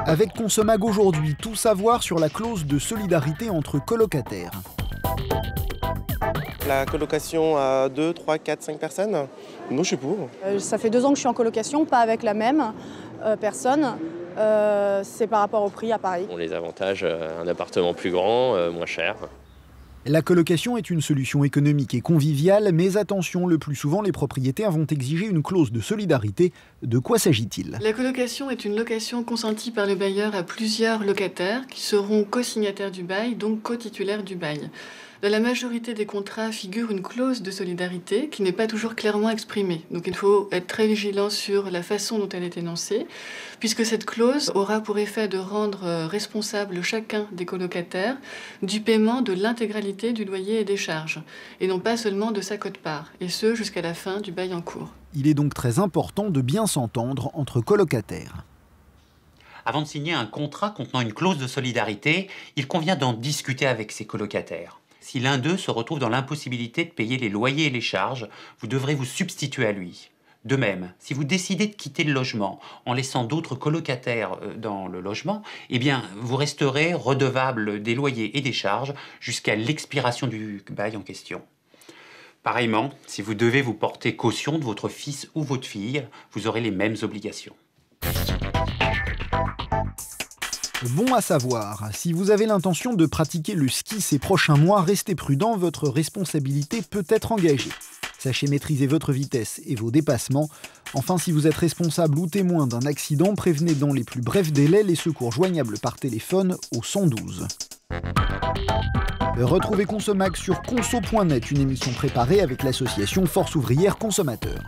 Avec Consomag aujourd'hui, tout savoir sur la clause de solidarité entre colocataires. La colocation à 2, 3, 4, 5 personnes, non, je suis pour. Ça fait 2 ans que je suis en colocation, pas avec la même personne. C'est par rapport au prix à Paris. On les avantages, un appartement plus grand, moins cher. La colocation est une solution économique et conviviale, mais attention, le plus souvent, les propriétaires vont exiger une clause de solidarité. De quoi s'agit-il ? La colocation est une location consentie par le bailleur à plusieurs locataires qui seront co-signataires du bail, donc co-titulaires du bail. Dans la majorité des contrats figure une clause de solidarité qui n'est pas toujours clairement exprimée. Donc il faut être très vigilant sur la façon dont elle est énoncée, puisque cette clause aura pour effet de rendre responsable chacun des colocataires du paiement de l'intégralité du loyer et des charges, et non pas seulement de sa quote-part, et ce jusqu'à la fin du bail en cours. Il est donc très important de bien s'entendre entre colocataires. Avant de signer un contrat contenant une clause de solidarité, il convient d'en discuter avec ses colocataires. Si l'un d'eux se retrouve dans l'impossibilité de payer les loyers et les charges, vous devrez vous substituer à lui. De même, si vous décidez de quitter le logement en laissant d'autres colocataires dans le logement, eh bien, vous resterez redevable des loyers et des charges jusqu'à l'expiration du bail en question. Pareillement, si vous devez vous porter caution de votre fils ou votre fille, vous aurez les mêmes obligations. Bon à savoir, si vous avez l'intention de pratiquer le ski ces prochains mois, restez prudent, votre responsabilité peut être engagée. Sachez maîtriser votre vitesse et vos dépassements. Enfin, si vous êtes responsable ou témoin d'un accident, prévenez dans les plus brefs délais les secours joignables par téléphone au 112. Retrouvez Consomag sur conso.net, une émission préparée avec l'association Force Ouvrière Consommateurs.